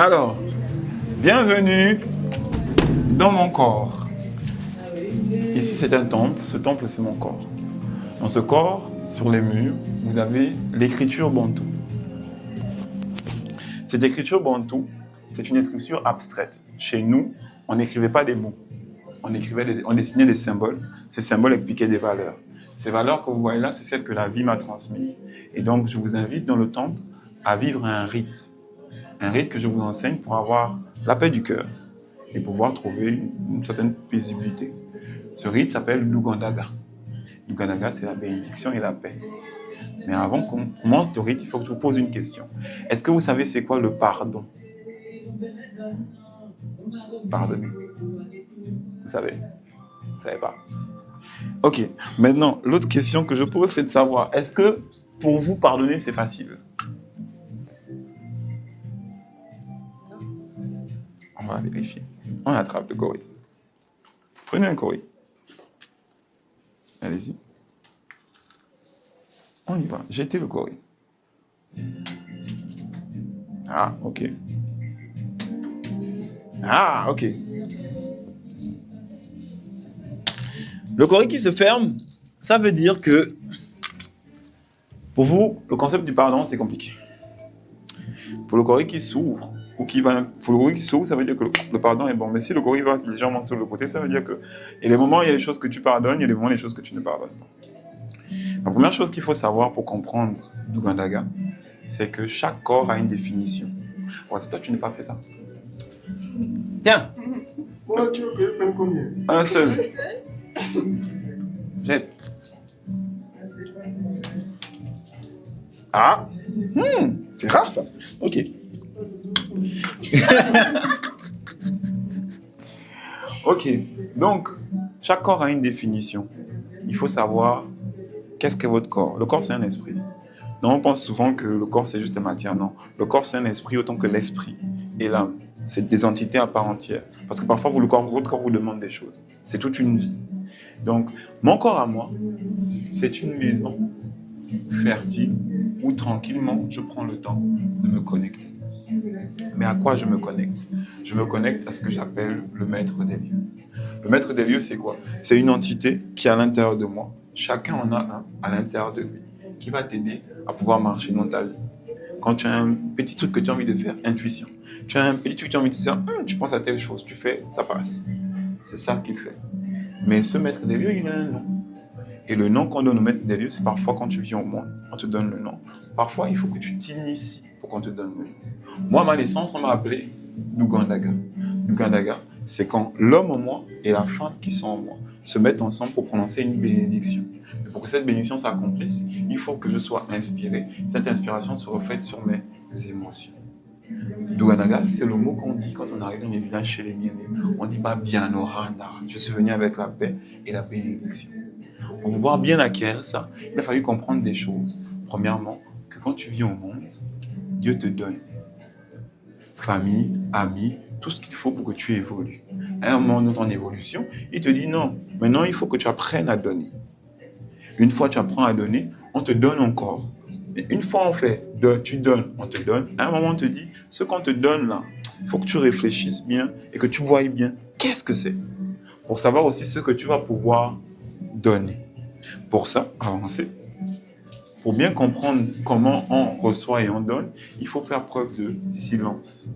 Alors, bienvenue dans mon corps. Ici, c'est un temple. Ce temple, c'est mon corps. Dans ce corps, sur les murs, vous avez l'écriture bantou. Cette écriture bantou, c'est une écriture abstraite. Chez nous, on n'écrivait pas des mots. On dessinait des symboles. Ces symboles expliquaient des valeurs. Ces valeurs que vous voyez là, c'est celles que la vie m'a transmises. Et donc, je vous invite dans le temple à vivre un rite. Un rite que je vous enseigne pour avoir la paix du cœur et pouvoir trouver une certaine paisibilité. Ce rite s'appelle l'Ugandaga. L'Ugandaga, c'est la bénédiction et la paix. Mais avant qu'on commence le rite, il faut que je vous pose une question. Est-ce que vous savez c'est quoi le pardon? Pardonner. Vous savez? Vous ne savez pas? Ok. Maintenant, l'autre question que je pose, c'est de savoir, est-ce que pour vous, pardonner, c'est facile? On va vérifier. On attrape le gorille. Prenez un gorille. Allez-y. On y va. Jetez le gorille. Ah, ok. Ah, ok. Le gorille qui se ferme, ça veut dire que pour vous, le concept du pardon, c'est compliqué. Pour le gorille qui s'ouvre, pour le gorille qui s'ouvre, ça veut dire que le pardon est bon. Mais si le gorille va légèrement sur le côté, ça veut dire que il y a des moments, il y a des choses que tu pardonnes, il y a des moments, il y a des choses que tu ne pardonnes pas. La première chose qu'il faut savoir pour comprendre l'Ugandaga, c'est que chaque corps a une définition. Ouais, c'est toi, tu n'as pas fait ça. Tiens. Moi, tu veux que je prenne combien? Un seul. Jette. Ah. C'est rare ça. Ok. Ok. Donc, chaque corps a une définition. Il faut savoir qu'est-ce qu'est votre corps. Le corps, c'est un esprit. Donc, on pense souvent que le corps, c'est juste la matière. Non. Le corps, c'est un esprit autant que l'esprit et l'âme. C'est des entités à part entière. Parce que parfois, votre corps vous demande des choses. C'est toute une vie. Donc, mon corps à moi, c'est une maison fertile où tranquillement, je prends le temps de me connecter. Mais à quoi je me connecte? Je me connecte à ce que j'appelle le maître des lieux. Le maître des lieux, c'est quoi? C'est une entité qui est à l'intérieur de moi. Chacun en a un à l'intérieur de lui qui va t'aider à pouvoir marcher dans ta vie. Quand tu as un petit truc que tu as envie de faire, intuition. Tu as un petit truc que tu as envie de faire, tu penses à telle chose, tu fais, ça passe. C'est ça qu'il fait. Mais ce maître des lieux, il a un nom. Et le nom qu'on donne au maître des lieux, c'est parfois quand tu viens au monde, on te donne le nom. Parfois, il faut que tu t'inities pour qu'on te donne le nom. Moi, à ma naissance, on m'a appelé l'Ugandaga. L'Ugandaga, c'est quand l'homme en moi et la femme qui sont en moi se mettent ensemble pour prononcer une bénédiction. Et pour que cette bénédiction s'accomplisse, il faut que je sois inspiré. Cette inspiration se reflète sur mes émotions. L'Ugandaga, c'est le mot qu'on dit quand on arrive dans les villages chez les Miennes. On dit pas bien oranda. Je suis venu avec la paix et la bénédiction. Pour pouvoir bien acquérir ça, il a fallu comprendre des choses. Premièrement, que quand tu viens au monde, Dieu te donne famille, amis, tout ce qu'il faut pour que tu évolues. À un moment dans ton évolution, il te dit non, maintenant il faut que tu apprennes à donner. Une fois que tu apprends à donner, on te donne encore. Et une fois tu donnes, on te donne. À un moment, on te dit, ce qu'on te donne là, il faut que tu réfléchisses bien et que tu voyes bien qu'est-ce que c'est. Pour savoir aussi ce que tu vas pouvoir donner. Pour ça, avancer. Pour bien comprendre comment on reçoit et on donne, il faut faire preuve de silence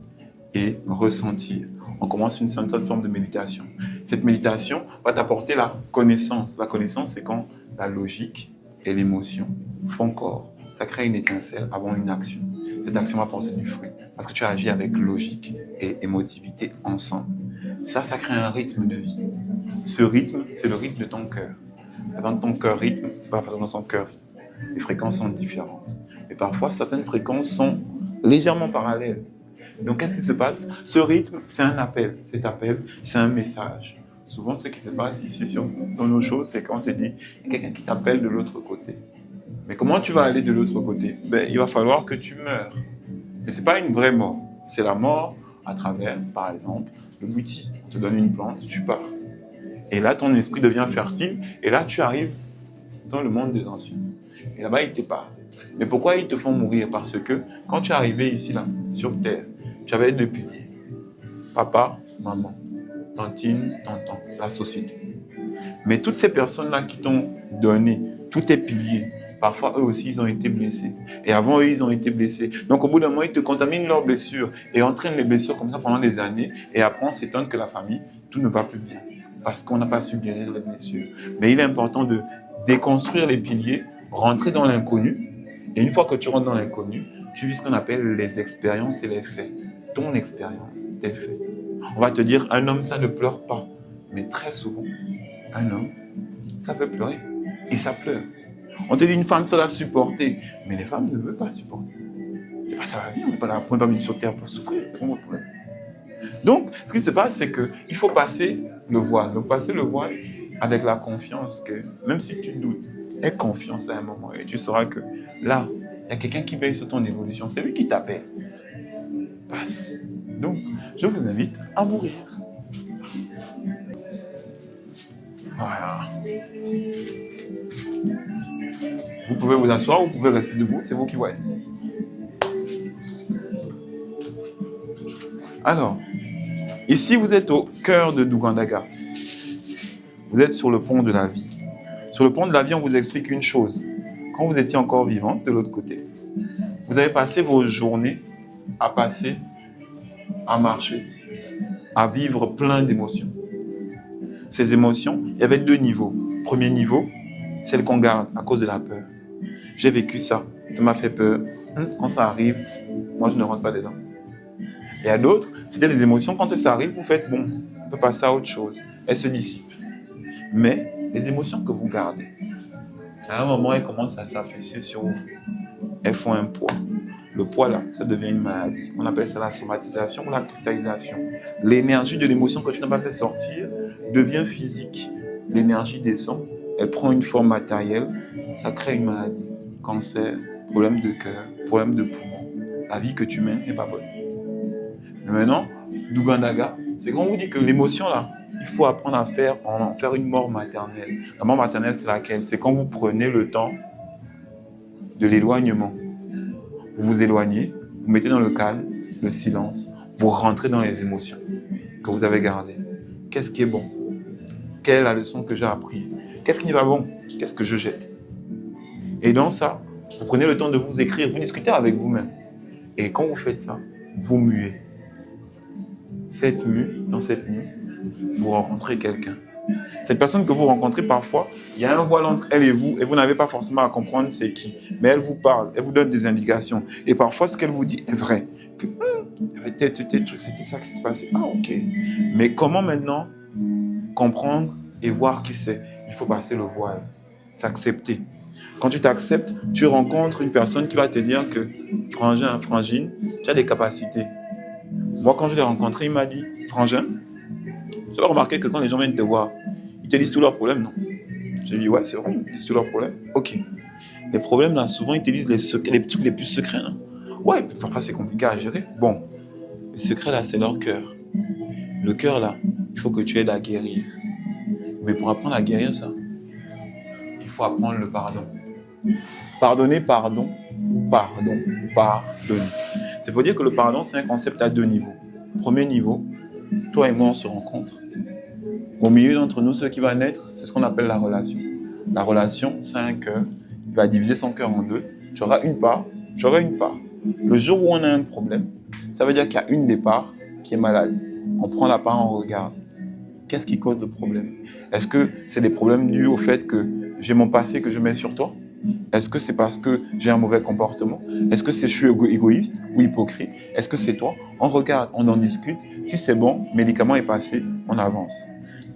et ressentir. On commence une certaine forme de méditation. Cette méditation va t'apporter la connaissance. La connaissance, c'est quand la logique et l'émotion font corps. Ça crée une étincelle avant une action. Cette action va porter du fruit parce que tu agis avec logique et émotivité ensemble. Ça crée un rythme de vie. Ce rythme, c'est le rythme de ton cœur. Quand ton cœur rythme, c'est pas la façon dont son cœur rythme. Les fréquences sont différentes. Et parfois, certaines fréquences sont légèrement parallèles. Donc, qu'est-ce qui se passe? Ce rythme, c'est un appel. Cet appel, c'est un message. Souvent, ce qui se passe ici dans nos choses, c'est quand on te dit il y a quelqu'un qui t'appelle de l'autre côté. Mais comment tu vas aller de l'autre côté? Il va falloir que tu meurs. Mais ce n'est pas une vraie mort. C'est la mort à travers, par exemple, le buti. On te donne une plante, tu pars. Et là, ton esprit devient fertile. Et là, tu arrives dans le monde des anciens. Et là-bas, ils te parlent. Mais pourquoi ils te font mourir? Parce que quand tu es arrivé ici, là, sur Terre, Tu avais deux piliers. Papa, maman, tantine, tonton, la société. Mais toutes ces personnes-là qui t'ont donné tous tes piliers, parfois eux aussi ils ont été blessés. Et avant eux ils ont été blessés. Donc au bout d'un moment ils te contaminent leurs blessures et entraînent les blessures comme ça pendant des années. Et après on s'étonne que la famille, tout ne va plus bien. Parce qu'on n'a pas su guérir les blessures. Mais il est important de déconstruire les piliers, rentrer dans l'inconnu. Et une fois que tu rentres dans l'inconnu, tu vis ce qu'on appelle les expériences et les faits. Ton expérience, tes faits. On va te dire, un homme, ça ne pleure pas. Mais très souvent, un homme, ça veut pleurer. Et ça pleure. On te dit, une femme, ça doit supporter. Mais les femmes ne veulent pas supporter. C'est pas ça la vie. On n'est pas là, on n'est pas venu sur terre pour souffrir. C'est pas mon problème. Donc, ce qui se passe, c'est qu'il faut passer le voile. Donc, passer le voile avec la confiance que, même si tu doutes, aie confiance à un moment. Et tu sauras que là, il y a quelqu'un qui veille sur ton évolution. C'est lui qui t'appelle. Passe. Donc, je vous invite à mourir. Voilà. Vous pouvez vous asseoir, vous pouvez rester debout, c'est vous qui voyez. Alors, ici vous êtes au cœur de Dougandaga. Vous êtes sur le pont de la vie. Sur le pont de la vie, on vous explique une chose. Quand vous étiez encore vivante, de l'autre côté, vous avez passé vos journées à passer, à marcher, à vivre plein d'émotions. Ces émotions, il y avait deux niveaux. Premier niveau, celle qu'on garde à cause de la peur. J'ai vécu ça, ça m'a fait peur. Quand ça arrive, moi je ne rentre pas dedans. Et à d'autres, c'était des émotions, quand ça arrive, vous faites bon, on peut passer à autre chose. Elles se dissipent. Mais les émotions que vous gardez, à un moment, elles commencent à s'affaisser sur vous. Elles font un poids. Le poids là, ça devient une maladie. On appelle ça la somatisation ou la cristallisation. L'énergie de l'émotion que tu n'as pas fait sortir devient physique. L'énergie descend, elle prend une forme matérielle, ça crée une maladie. Cancer, problème de cœur, problème de poumon. La vie que tu mènes n'est pas bonne. Mais maintenant, Dougandaga, c'est quand on vous dit que l'émotion là, il faut apprendre à en faire une mort maternelle. La mort maternelle, c'est laquelle? C'est quand vous prenez le temps de l'éloignement. Vous vous éloignez, vous mettez dans le calme, le silence, vous rentrez dans les émotions que vous avez gardées. Qu'est-ce qui est bon? Quelle est la leçon que j'ai apprise? Qu'est-ce qui n'est pas bon? Qu'est-ce que je jette? Et dans ça, vous prenez le temps de vous écrire, vous discutez avec vous-même. Et quand vous faites ça, vous muez. Dans cette mue, vous rencontrez quelqu'un. Cette personne que vous rencontrez parfois, il y a un voile entre elle et vous n'avez pas forcément à comprendre c'est qui. Mais elle vous parle, elle vous donne des indications. Et parfois, ce qu'elle vous dit est vrai. Que, il y avait tel truc, c'était ça qui s'est passé. Ah, ok. Mais comment maintenant comprendre et voir qui c'est? Il faut passer le voile, s'accepter. Quand tu t'acceptes, tu rencontres une personne qui va te dire que frangin, frangine, tu as des capacités. Moi, quand je l'ai rencontré, il m'a dit, frangin, tu as remarqué que quand les gens viennent te voir, ils te disent tous leurs problèmes, non? J'ai dit, ouais, c'est vrai, ils disent tous leurs problèmes. Ok. Les problèmes, là, souvent, ils te disent les trucs les plus secrets, non? Ouais, parfois, c'est compliqué à gérer. Bon, les secrets, là, c'est leur cœur. Le cœur, là, il faut que tu aides à guérir. Mais pour apprendre à guérir ça, il faut apprendre le pardon. Pardonner, pardonner. C'est pour dire que le pardon, c'est un concept à deux niveaux. Premier niveau, toi et moi, on se rencontre. Au milieu d'entre nous, ce qui va naître, c'est ce qu'on appelle la relation. La relation, c'est un cœur. Il va diviser son cœur en deux. Tu auras une part, j'aurai une part. Le jour où on a un problème, ça veut dire qu'il y a une des parts qui est malade. On prend la part, on regarde. Qu'est-ce qui cause le problème? Est-ce que c'est des problèmes dus au fait que j'ai mon passé que je mets sur toi? Est-ce que c'est parce que j'ai un mauvais comportement? Est-ce que je suis égoïste ou hypocrite? Est-ce que c'est toi? On regarde, on en discute. Si c'est bon, le médicament est passé, on avance.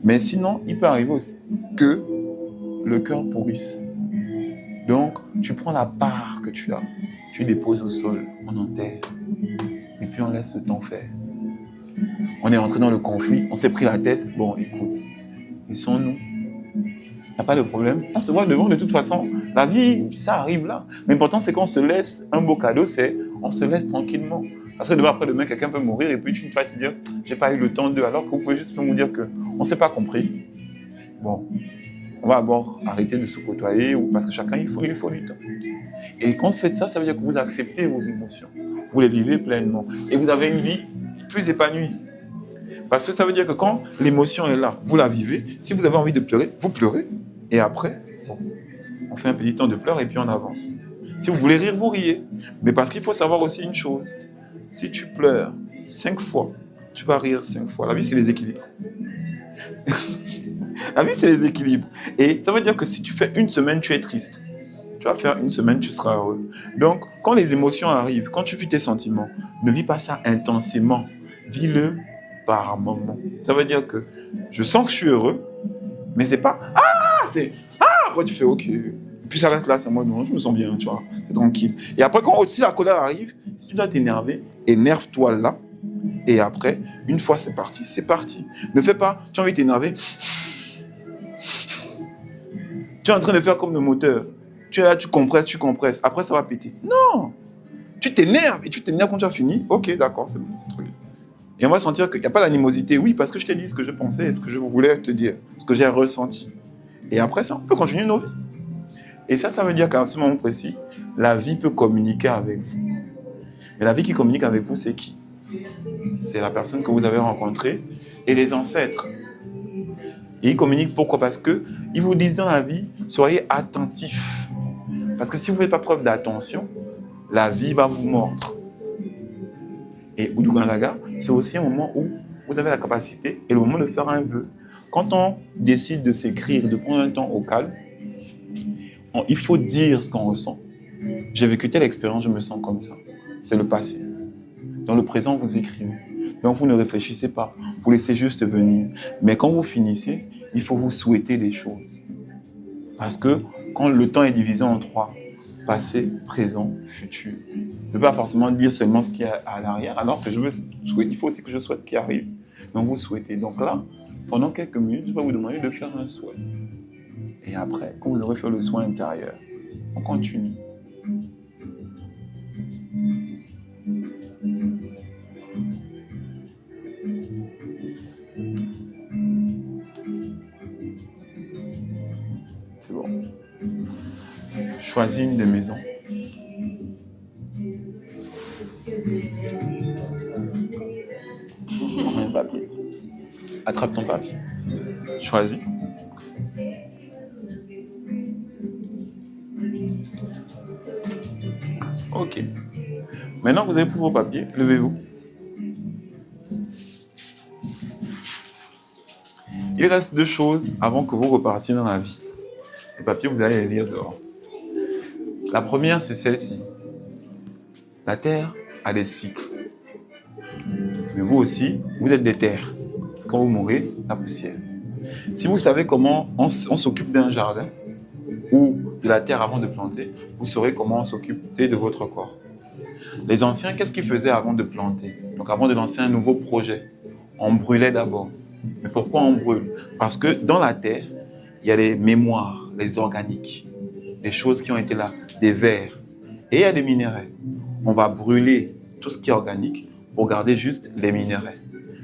Mais sinon, il peut arriver aussi que le cœur pourrisse. Donc, tu prends la part que tu as, tu déposes au sol, on enterre. Et puis on laisse le temps faire. On est entré dans le conflit, on s'est pris la tête. Bon, écoute, laissons-nous. Il n'y a pas de problème. On se voit devant de toute façon. La vie, ça arrive là. Mais l'important, c'est qu'on se laisse un beau cadeau, c'est on se laisse tranquillement. Parce que demain, après-demain, quelqu'un peut mourir et puis tu vas te dire, j'ai pas eu le temps de, alors que vous pouvez juste me dire qu'on ne s'est pas compris. Bon, on va d'abord arrêter de se côtoyer parce que chacun, il faut du temps. Et quand vous faites ça, ça veut dire que vous acceptez vos émotions. vous les vivez pleinement. Et vous avez une vie plus épanouie. Parce que ça veut dire que quand l'émotion est là, vous la vivez. Si vous avez envie de pleurer, vous pleurez. Et après, bon, on fait un petit temps de pleurs et puis on avance. Si vous voulez rire, vous riez. Mais parce qu'il faut savoir aussi une chose. Si tu pleures 5 fois, tu vas rire 5 fois. La vie, c'est les équilibres. La vie, c'est les équilibres. Et ça veut dire que si tu fais une semaine, tu es triste. Tu vas faire une semaine, tu seras heureux. Donc, quand les émotions arrivent, quand tu vis tes sentiments, ne vis pas ça intensément. Vis-le par moment. Ça veut dire que je sens que je suis heureux, mais c'est pas « Ah !» c'est « Ah !» Après, tu fais « Ok ». Et puis ça reste là, c'est moi, non, je me sens bien, tu vois, c'est tranquille. Et après, quand aussi la colère arrive, si tu dois t'énerver, énerve-toi là. Et après, une fois c'est parti, c'est parti. Ne fais pas, tu as envie de t'énerver. Tu es en train de faire comme le moteur. Tu es là, tu compresses. Après, ça va péter. Non! Tu t'énerves et tu t'énerves quand tu as fini. Ok, d'accord, c'est bon, c'est très bien. Et on va sentir qu'il n'y a pas d'animosité. Oui, parce que je t'ai dit ce que je pensais et ce que je voulais te dire, ce que j'ai ressenti. Et après ça, on peut continuer nos vies. Et ça veut dire qu'à ce moment précis, la vie peut communiquer avec vous. Mais la vie qui communique avec vous, c'est qui? C'est la personne que vous avez rencontrée et les ancêtres. Et ils communiquent pourquoi? Parce qu'ils vous disent dans la vie, soyez attentifs. Parce que si vous ne faites pas preuve d'attention, la vie va vous mordre. Et Uduganaga, c'est aussi un moment où vous avez la capacité et le moment de faire un vœu. Quand on décide de s'écrire, de prendre un temps au calme, il faut dire ce qu'on ressent. J'ai vécu telle expérience, je me sens comme ça. C'est le passé. Dans le présent, vous écrivez. Donc vous ne réfléchissez pas, vous laissez juste venir. Mais quand vous finissez, il faut vous souhaiter des choses. Parce que quand le temps est divisé en 3, passé, présent, futur, je ne peux pas forcément dire seulement ce qui est à l'arrière, alors que il faut aussi que je souhaite ce qui arrive. Donc vous souhaitez. Donc là, pendant quelques minutes, je vais vous demander de faire un souhait. Et après, quand vous aurez fait le soin intérieur, on continue. C'est bon. Choisis une des maisons. Prends un papier. Attrape ton papier. Choisis. Ok. Maintenant que vous avez pris vos papiers, levez-vous. Il reste 2 choses avant que vous repartiez dans la vie. Les papiers, vous allez les lire dehors. La première, c'est celle-ci. La Terre a des cycles. Mais vous aussi, vous êtes des terres. Quand vous mourrez, la poussière. Si vous savez comment on s'occupe d'un jardin ou de la terre avant de planter, vous saurez comment on s'occupe de votre corps. Les anciens, qu'est-ce qu'ils faisaient avant de planter? Donc avant de lancer un nouveau projet, on brûlait d'abord. Mais pourquoi on brûle? Parce que dans la terre, il y a les mémoires, les organiques, les choses qui ont été là, des vers. Et il y a des minéraux. On va brûler tout ce qui est organique pour garder juste les minéraux.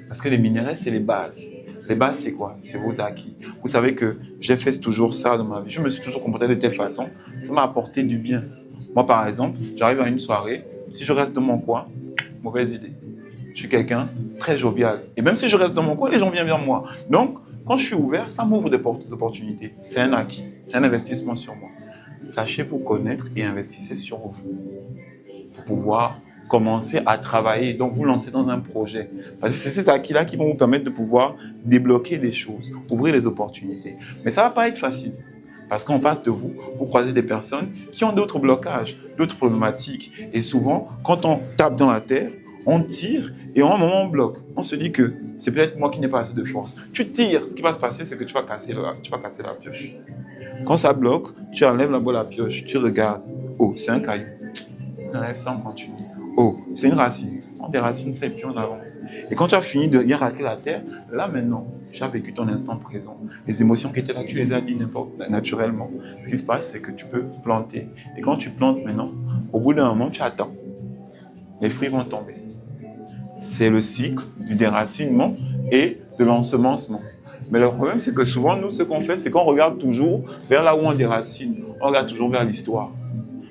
Parce que les minéraux, c'est les bases. Les bases, c'est quoi? C'est vos acquis. Vous savez que j'ai fait toujours ça dans ma vie. Je me suis toujours comporté de telle façon. Ça m'a apporté du bien. Moi, par exemple, j'arrive à une soirée. Si je reste dans mon coin, mauvaise idée. Je suis quelqu'un très jovial. Et même si je reste dans mon coin, les gens viennent vers moi. Donc, quand je suis ouvert, ça m'ouvre des opportunités. C'est un acquis. C'est un investissement sur moi. Sachez vous connaître et investissez sur vous. Pour pouvoir commencer à travailler, donc vous lancer dans un projet. Parce que c'est ces acquis-là qui vont vous permettre de pouvoir débloquer des choses, ouvrir les opportunités. Mais ça ne va pas être facile. Parce qu'en face de vous, vous croisez des personnes qui ont d'autres blocages, d'autres problématiques. Et souvent, quand on tape dans la terre, on tire et à un moment on bloque. On se dit que c'est peut-être moi qui n'ai pas assez de force. Tu tires, ce qui va se passer, c'est que tu vas casser la pioche. Quand ça bloque, tu enlèves la boîte à la pioche, tu regardes. Oh, c'est un caillou. On enlève ça, on continue. Oh, c'est une racine. On déracine ça et puis on avance. Et quand tu as fini de bien racler la terre, là maintenant, tu as vécu ton instant présent. Les émotions qui étaient là, tu les as dit naturellement. Ce qui se passe, c'est que tu peux planter. Et quand tu plantes maintenant, au bout d'un moment, tu attends. Les fruits vont tomber. C'est le cycle du déracinement et de l'ensemencement. Mais le problème, c'est que souvent, nous, ce qu'on fait, c'est qu'on regarde toujours vers là où on déracine. On regarde toujours vers l'histoire.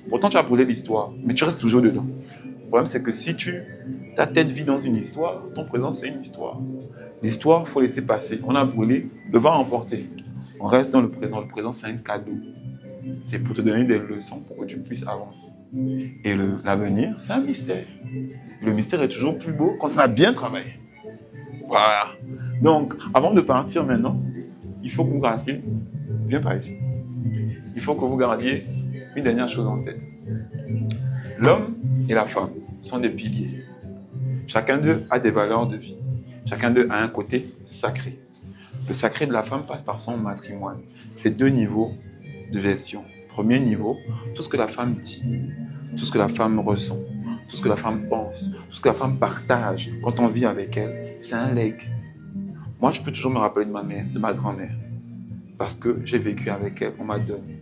Pourtant, tu as posé l'histoire, mais tu restes toujours dedans. Le problème, c'est que si ta tête vit dans une histoire, ton présent, c'est une histoire. L'histoire, il faut laisser passer. On a brûlé, le vent a emporté. On reste dans le présent. Le présent, c'est un cadeau. C'est pour te donner des leçons pour que tu puisses avancer. Et l'avenir, c'est un mystère. Le mystère est toujours plus beau quand on a bien travaillé. Voilà. Donc, avant de partir maintenant, il faut que vous gardiez, viens par ici, il faut que vous gardiez une dernière chose en tête. L'homme et la femme sont des piliers. Chacun d'eux a des valeurs de vie. Chacun d'eux a un côté sacré. Le sacré de la femme passe par son matrimoine. C'est 2 niveaux de gestion. Premier niveau, tout ce que la femme dit, tout ce que la femme ressent, tout ce que la femme pense, tout ce que la femme partage quand on vit avec elle, c'est un legs. Moi, je peux toujours me rappeler de ma mère, de ma grand-mère, parce que j'ai vécu avec elle, on m'a donné.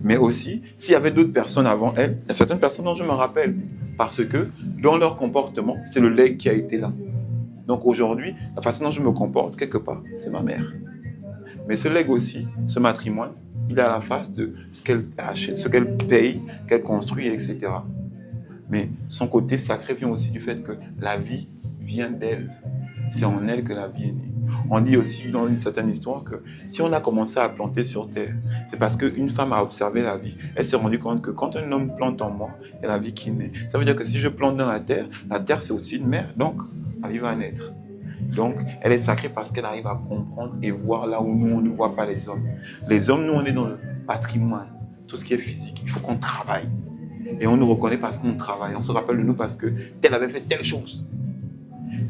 Mais aussi, s'il y avait d'autres personnes avant elle, il y a certaines personnes dont je me rappelle, parce que dans leur comportement, c'est le legs qui a été là. Donc aujourd'hui, la façon dont je me comporte, quelque part, c'est ma mère. Mais ce legs aussi, ce matrimoine, il a la face de ce qu'elle achète, ce qu'elle paye, qu'elle construit, etc. Mais son côté sacré vient aussi du fait que la vie vient d'elle. C'est en elle que la vie est née. On dit aussi dans une certaine histoire que si on a commencé à planter sur terre, c'est parce qu'une femme a observé la vie. Elle s'est rendue compte que quand un homme plante en moi, il y a la vie qui naît. Ça veut dire que si je plante dans la terre c'est aussi une mère, donc la vie va naître. Donc, elle est sacrée parce qu'elle arrive à comprendre et voir là où nous, on ne voit pas les hommes. Les hommes, nous, on est dans le patrimoine, tout ce qui est physique. Il faut qu'on travaille. Et on nous reconnaît parce qu'on travaille. On se rappelle de nous parce que tel avait fait telle chose.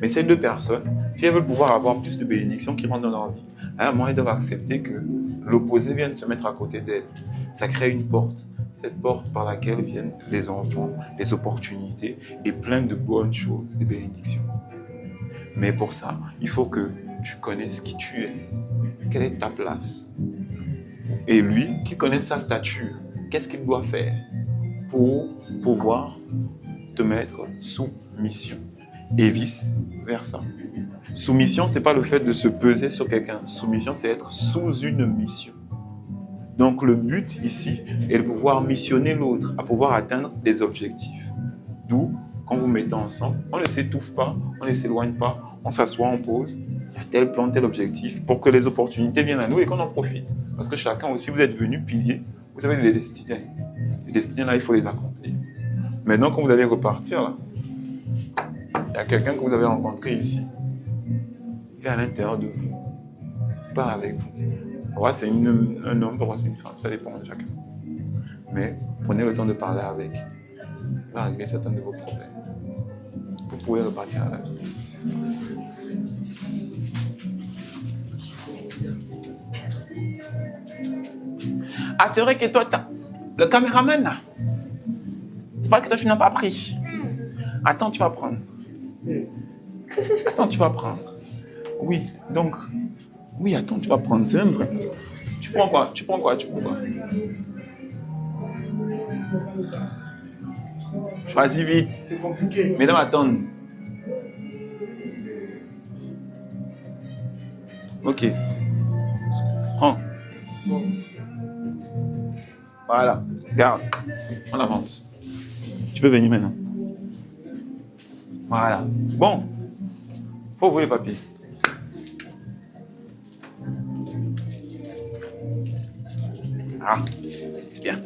Mais ces 2 personnes, si elles veulent pouvoir avoir plus de bénédictions qui rentrent dans leur vie, à un moment, elles doivent accepter que l'opposé vienne se mettre à côté d'elles. Ça crée une porte. Cette porte par laquelle viennent les enfants, les opportunités et plein de bonnes choses, des bénédictions. Mais pour ça, il faut que tu connaisses qui tu es. Quelle est ta place? Et lui, qui connaît sa stature, qu'est-ce qu'il doit faire pour pouvoir te mettre sous mission? Et vice-versa. Soumission, ce n'est pas le fait de se peser sur quelqu'un. Soumission, c'est être sous une mission. Donc le but ici est de pouvoir missionner l'autre, à pouvoir atteindre des objectifs. D'où, quand vous mettez ensemble, on ne s'étouffe pas, on ne s'éloigne pas, on s'assoit, on pose, il y a tel plan, tel objectif, pour que les opportunités viennent à nous et qu'on en profite. Parce que chacun aussi, vous êtes venu pilier, vous avez des destinées. Les destinées là, il faut les accomplir. Maintenant, quand vous allez repartir là, il y a quelqu'un que vous avez rencontré ici. Il est à l'intérieur de vous. Il parle avec vous. Parfois, c'est un homme, parfois, c'est une femme. Ça dépend de chacun. Mais prenez le temps de parler avec. Il va régler certains de vos problèmes. Vous pouvez repartir à la vie. Ah, c'est vrai que toi, le caméraman, là, c'est vrai que toi, tu n'as pas pris. Attends, tu vas prendre. Attends, tu vas prendre. Oui, donc... Oui, attends, tu vas prendre. C'est même vrai. Tu prends quoi? Tu prends quoi? Choisis vite. C'est compliqué. Mesdames, attendent. Ok. Prends. Voilà. Garde. On avance. Tu peux venir maintenant. Voilà. Bon. Faut ouvrir les papiers. Ah, c'est bien.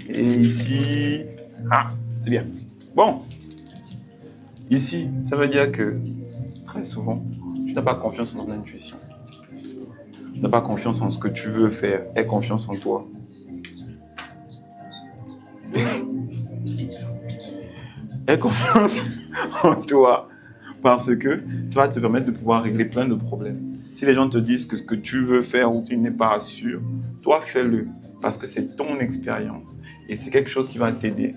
Et ici... Ah, c'est bien. Bon. Ici, ça veut dire que, très souvent, tu n'as pas confiance en ton intuition. Tu n'as pas confiance en ce que tu veux faire. Aie confiance en toi. Aie confiance en toi. Parce que ça va te permettre de pouvoir régler plein de problèmes. Si les gens te disent que ce que tu veux faire ou tu n'es pas sûr, toi fais-le. Parce que c'est ton expérience. Et c'est quelque chose qui va t'aider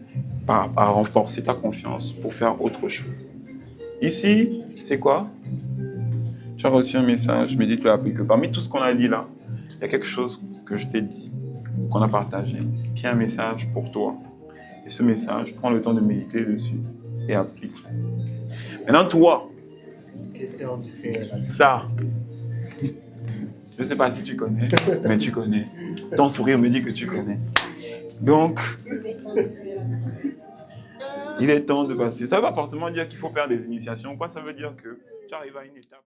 à renforcer ta confiance pour faire autre chose. Ici, c'est quoi? Tu as reçu un message, mais dis-toi que parmi tout ce qu'on a dit là, il y a quelque chose que je t'ai dit, qu'on a partagé, qui est un message pour toi. Et ce message, prends le temps de méditer dessus et applique. Maintenant, toi, ça, je ne sais pas si tu connais, mais tu connais. Ton sourire me dit que tu connais. Donc, Il est temps de passer. Ça ne veut pas forcément dire qu'il faut faire des initiations. Quoi, ça veut dire que tu arrives à une étape.